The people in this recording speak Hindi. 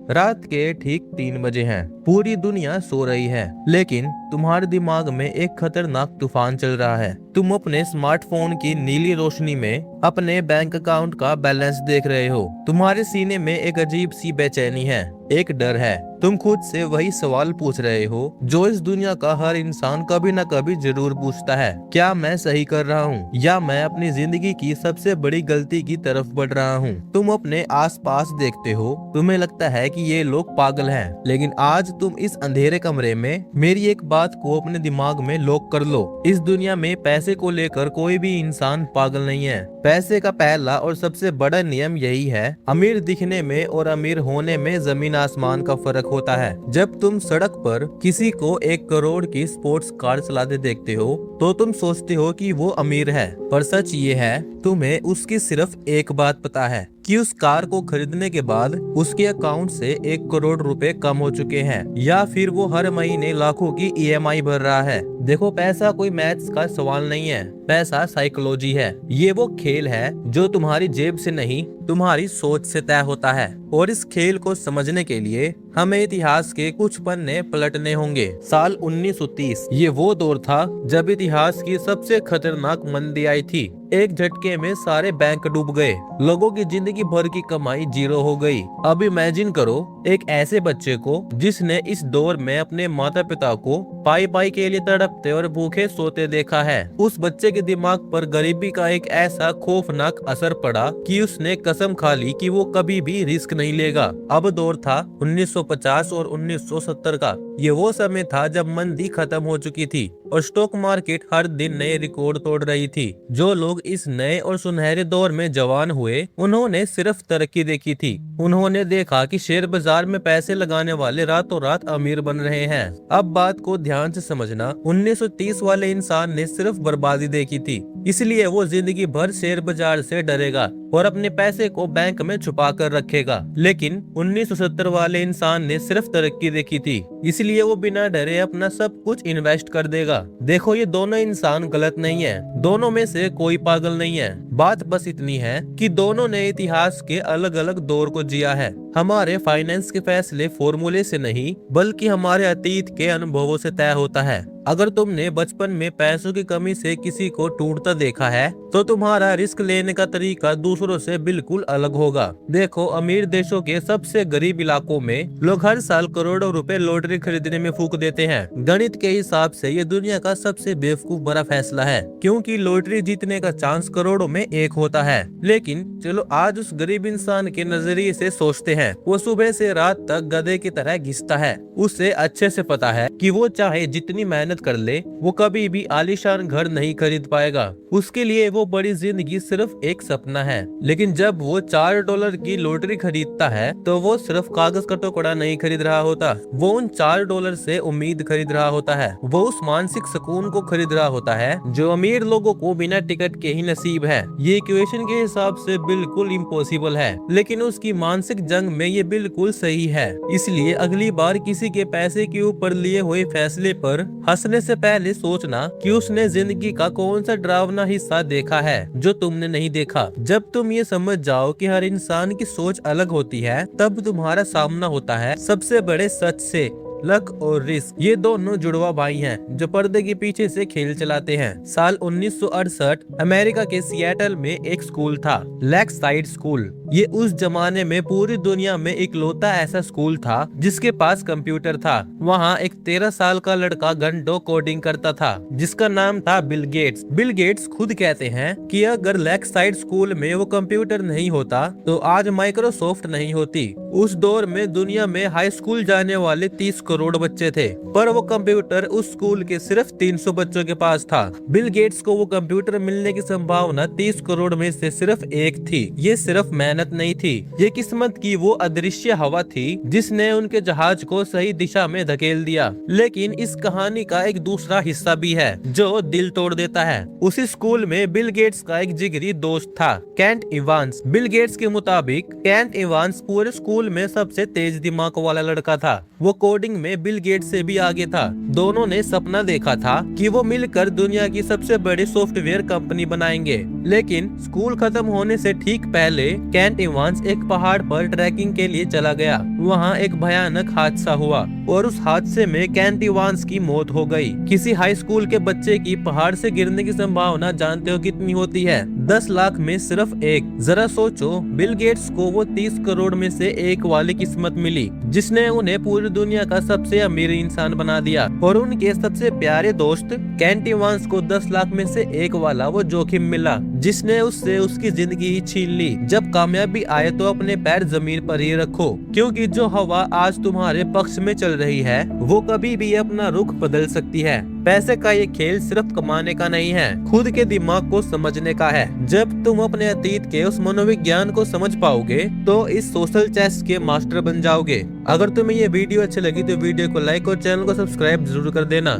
रात के ठीक 3 बजे हैं। पूरी दुनिया सो रही है, लेकिन तुम्हारे दिमाग में एक खतरनाक तूफान चल रहा है। तुम अपने स्मार्टफोन की नीली रोशनी में अपने बैंक अकाउंट का बैलेंस देख रहे हो। तुम्हारे सीने में एक अजीब सी बेचैनी है, एक डर है। तुम खुद से वही सवाल पूछ रहे हो जो इस दुनिया का हर इंसान कभी न कभी जरूर पूछता है, क्या मैं सही कर रहा हूँ या मैं अपनी जिंदगी की सबसे बड़ी गलती की तरफ बढ़ रहा हूँ। तुम अपने आसपास देखते हो, तुम्हें लगता है कि ये लोग पागल हैं, लेकिन आज तुम इस अंधेरे कमरे में मेरी एक बात को अपने दिमाग में लॉक कर लो। इस दुनिया में पैसे को लेकर कोई भी इंसान पागल नहीं है। पैसे का पहला और सबसे बड़ा नियम यही है, अमीर दिखने में और अमीर होने में जमीन आसमान का फर्क होता है। जब तुम सड़क पर किसी को 1 करोड़ की स्पोर्ट्स कार चलाते देखते हो तो तुम सोचते हो कि वो अमीर है, पर सच ये है तुम्हें उसकी सिर्फ एक बात पता है कि उस कार को खरीदने के बाद उसके अकाउंट से 1 करोड़ रुपए कम हो चुके हैं, या फिर वो हर महीने लाखों की ईएमआई भर रहा है। देखो, पैसा कोई मैथ्स का सवाल नहीं है, पैसा साइकोलॉजी है। ये वो खेल है जो तुम्हारी जेब से नहीं, तुम्हारी सोच से तय होता है। और इस खेल को समझने के लिए हमें इतिहास के कुछ पन्ने पलटने होंगे। साल 1930 ये वो दौर था जब इतिहास की सबसे खतरनाक मंदी आई थी। एक झटके में सारे बैंक डूब गए, लोगों की जिंदगी भर की कमाई जीरो हो गई। अब इमेजिन करो एक ऐसे बच्चे को जिसने इस दौर में अपने माता पिता को पाई पाई के लिए तड़पते और भूखे सोते देखा है। उस बच्चे के दिमाग पर गरीबी का एक ऐसा खौफनाक असर पड़ा कि उसने कसम खा ली कि वो कभी भी रिस्क नहीं लेगा। अब दौर था 1950 और 1970 का। ये वो समय था जब मंदी खत्म हो चुकी थी और स्टॉक मार्केट हर दिन नए रिकॉर्ड तोड़ रही थी। जो लोग इस नए और सुनहरे दौर में जवान हुए, उन्होंने सिर्फ तरक्की देखी थी। उन्होंने देखा कि शेयर बाजार में पैसे लगाने वाले रातों रात अमीर बन रहे हैं। अब बात को ध्यान से समझना, 1930 वाले इंसान ने सिर्फ बर्बादी देखी थी, इसलिए वो जिंदगी भर शेयर बाजार से डरेगा और अपने पैसे को बैंक में छुपा कर रखेगा। लेकिन 1970 वाले इंसान ने सिर्फ तरक्की देखी थी, इसलिए वो बिना डरे अपना सब कुछ इन्वेस्ट कर देगा। देखो, ये दोनों इंसान गलत नहीं है, दोनों में से कोई पागल नहीं है। बात बस इतनी है कि दोनों ने इतिहास के अलग अलग दौर को जिया है। हमारे फाइनेंस के फैसले फॉर्मूले से नहीं, बल्कि हमारे अतीत के अनुभवों से तय होता है। अगर तुमने बचपन में पैसों की कमी से किसी को टूटता देखा है, तो तुम्हारा रिस्क लेने का तरीका दूसरों से बिल्कुल अलग होगा। देखो, अमीर देशों के सबसे गरीब इलाकों में लोग हर साल करोड़ों रुपए लॉटरी खरीदने में फूक देते हैं। गणित के हिसाब से ये दुनिया का सबसे बेवकूफ बड़ा फैसला है, क्योंकि लॉटरी जीतने का चांस करोड़ों में एक होता है। लेकिन चलो आज उस गरीब इंसान के नजरिए से सोचते हैं। वो सुबह से रात तक गधे की तरह घिसता है। उसे अच्छे से पता है कि वो चाहे जितनी मेहनत कर ले, वो कभी भी आलीशान घर नहीं खरीद पाएगा। उसके लिए वो बड़ी जिंदगी सिर्फ एक सपना है। लेकिन जब वो $4 की लॉटरी खरीदता है, तो वो सिर्फ कागज का टुकड़ा नहीं खरीद रहा होता, वो उन $4 से उम्मीद खरीद रहा होता है। वो उस मानसिक सुकून को खरीद रहा होता है जो अमीर लोगों को बिना टिकट के ही नसीब है। ये इक्वेशन के हिसाब से बिल्कुल इम्पॉसिबल है, लेकिन उसकी मानसिक जंग में ये बिल्कुल सही है। इसलिए अगली बार किसी के पैसे के ऊपर लिए हुए फैसले पर हंसने से पहले सोचना कि उसने जिंदगी का कौन सा डरावना हिस्सा देखा है जो तुमने नहीं देखा। जब तुम ये समझ जाओ कि हर इंसान की सोच अलग होती है, तब तुम्हारा सामना होता है सबसे बड़े सच से। लक और रिस्क ये दोनों जुड़वा भाई हैं जो पर्दे के पीछे से खेल चलाते हैं। साल 1968 अमेरिका के सिएटल में एक स्कूल था, लेक साइड स्कूल। ये उस जमाने में पूरी दुनिया में इकलौता ऐसा स्कूल था जिसके पास कंप्यूटर था। वहाँ एक 13 साल का लड़का घंटों कोडिंग करता था, जिसका नाम था बिल गेट्स। बिल गेट्स खुद कहते हैं कि अगर लेक साइड स्कूल में वो कंप्यूटर नहीं होता तो आज माइक्रोसॉफ्ट नहीं होती। उस दौर में दुनिया में हाई स्कूल जाने वाले 30 करोड़ बच्चे थे, पर वो कंप्यूटर उस स्कूल के सिर्फ 300 बच्चों के पास था। बिल गेट्स को वो कंप्यूटर मिलने की संभावना 30 करोड़ में से सिर्फ एक थी। ये सिर्फ मेहनत नहीं थी, ये किस्मत की वो अदृश्य हवा थी जिसने उनके जहाज को सही दिशा में धकेल दिया। लेकिन इस कहानी का एक दूसरा हिस्सा भी है जो दिल तोड़ देता है। उसी स्कूल में बिल गेट्स का एक जिगरी दोस्त था, केंट इवांस। बिल गेट्स के मुताबिक केंट इवांस पूरे स्कूल स्कूल में सबसे तेज दिमाग वाला लड़का था। वो कोडिंग में बिल गेट्स से भी आगे था। दोनों ने सपना देखा था कि वो मिलकर दुनिया की सबसे बड़ी सॉफ्टवेयर कंपनी बनाएंगे। लेकिन स्कूल खत्म होने से ठीक पहले केंट इवांस एक पहाड़ पर ट्रैकिंग के लिए चला गया। वहाँ एक भयानक हादसा हुआ और उस हादसे में केंट इवांस की मौत हो गई। किसी हाई स्कूल के बच्चे की पहाड़ से गिरने की संभावना जानते हो कितनी होती है? 10 लाख में सिर्फ एक। जरा सोचो, बिल गेट्स को वो 30 करोड़ में से एक वाली किस्मत मिली जिसने उन्हें पूरी दुनिया का सबसे अमीर इंसान बना दिया, और उनके सबसे प्यारे दोस्त केंट इवांस को 10 लाख में से एक वाला वो जोखिम मिला जिसने उससे उसकी जिंदगी ही छीन ली। जब कामयाबी आए तो अपने पैर जमीन पर ही रखो, क्योंकि जो हवा आज तुम्हारे पक्ष में चल रही है वो कभी भी अपना रुख बदल सकती है। पैसे का ये खेल सिर्फ कमाने का नहीं है, खुद के दिमाग को समझने का है। जब तुम अपने अतीत के उस मनोविज्ञान को समझ पाओगे तो इस सोशल चेस के मास्टर बन जाओगे। अगर तुम्हें ये वीडियो अच्छी लगी तो वीडियो को लाइक और चैनल को सब्सक्राइब जरूर कर देना।